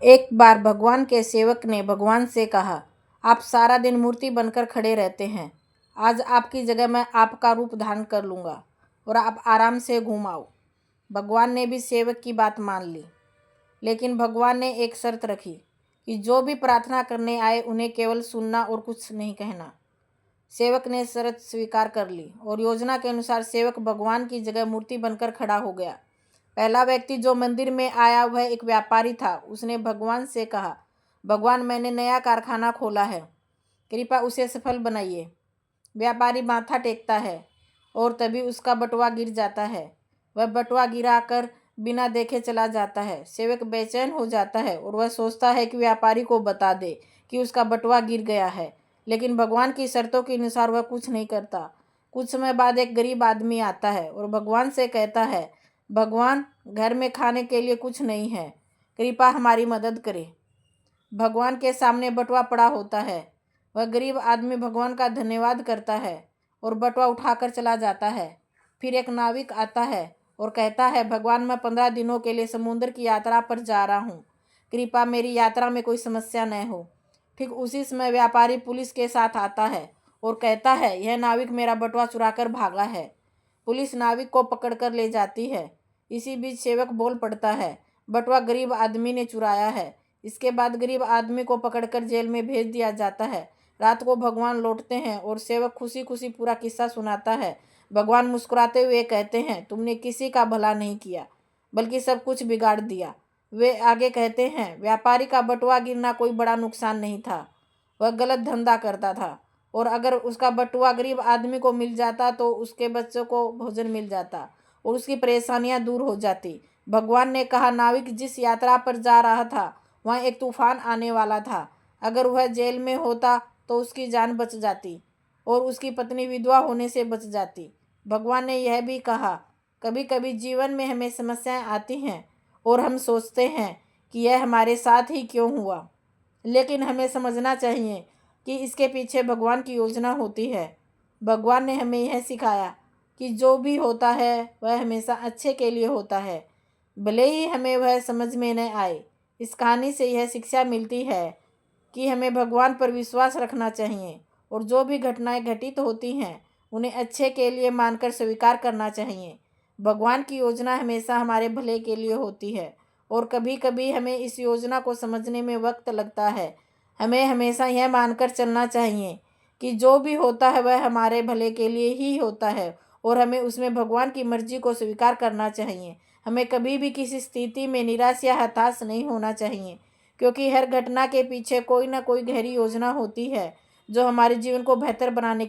एक बार भगवान के सेवक ने भगवान से कहा, आप सारा दिन मूर्ति बनकर खड़े रहते हैं। आज आपकी जगह मैं आपका रूप धारण कर लूँगा और आप आराम से घूम आओ। भगवान ने भी सेवक की बात मान ली, लेकिन भगवान ने एक शर्त रखी कि जो भी प्रार्थना करने आए उन्हें केवल सुनना और कुछ नहीं कहना। सेवक ने शर्त स्वीकार कर ली और योजना के अनुसार सेवक भगवान की जगह मूर्ति बनकर खड़ा हो गया। पहला व्यक्ति जो मंदिर में आया वह एक व्यापारी था। उसने भगवान से कहा, भगवान मैंने नया कारखाना खोला है, कृपया उसे सफल बनाइए। व्यापारी माथा टेकता है और तभी उसका बटुआ गिर जाता है। वह बटुआ गिराकर बिना देखे चला जाता है। सेवक बेचैन हो जाता है और वह सोचता है कि व्यापारी को बता दे कि उसका बटुआ गिर गया है, लेकिन भगवान की शर्तों के अनुसार वह कुछ नहीं करता। कुछ समय बाद एक गरीब आदमी आता है और भगवान से कहता है, भगवान घर में खाने के लिए कुछ नहीं है, कृपया हमारी मदद करें। भगवान के सामने बटुआ पड़ा होता है। वह गरीब आदमी भगवान का धन्यवाद करता है और बटुआ उठाकर चला जाता है। फिर एक नाविक आता है और कहता है, भगवान मैं 15 दिनों के लिए समुद्र की यात्रा पर जा रहा हूँ, कृपया मेरी यात्रा में कोई समस्या न हो। ठीक उसी समय व्यापारी पुलिस के साथ आता है और कहता है, यह नाविक मेरा बटुआ चुराकर भागा है। पुलिस नाविक को पकड़कर ले जाती है। इसी बीच सेवक बोल पड़ता है, बटुआ गरीब आदमी ने चुराया है। इसके बाद गरीब आदमी को पकड़कर जेल में भेज दिया जाता है। रात को भगवान लौटते हैं और सेवक खुशी खुशी पूरा किस्सा सुनाता है। भगवान मुस्कुराते हुए कहते हैं, तुमने किसी का भला नहीं किया बल्कि सब कुछ बिगाड़ दिया। वे आगे कहते हैं, व्यापारी का बटुआ गिरना कोई बड़ा नुकसान नहीं था, वह गलत धंधा करता था और अगर उसका बटुआ गरीब आदमी को मिल जाता तो उसके बच्चों को भोजन मिल जाता और उसकी परेशानियां दूर हो जाती। भगवान ने कहा, नाविक जिस यात्रा पर जा रहा था वहाँ एक तूफान आने वाला था। अगर वह जेल में होता तो उसकी जान बच जाती और उसकी पत्नी विधवा होने से बच जाती। भगवान ने यह भी कहा, कभी कभी जीवन में हमें समस्याएं आती हैं और हम सोचते हैं कि यह हमारे साथ ही क्यों हुआ, लेकिन हमें समझना चाहिए कि इसके पीछे भगवान की योजना होती है। भगवान ने हमें यह सिखाया कि जो भी होता है वह हमेशा अच्छे के लिए होता है, भले ही हमें वह समझ में न आए। इस कहानी से यह शिक्षा मिलती है कि हमें भगवान पर विश्वास रखना चाहिए और जो भी घटनाएं घटित होती हैं उन्हें अच्छे के लिए मानकर स्वीकार करना चाहिए। भगवान की योजना हमेशा हमारे भले के लिए होती है और कभी कभी हमें इस योजना को समझने में वक्त लगता है। हमें हमेशा यह मानकर चलना चाहिए कि जो भी होता है वह हमारे भले के लिए ही होता है और हमें उसमें भगवान की मर्जी को स्वीकार करना चाहिए। हमें कभी भी किसी स्थिति में निराश या हताश नहीं होना चाहिए, क्योंकि हर घटना के पीछे कोई ना कोई गहरी योजना होती है जो हमारे जीवन को बेहतर बनाने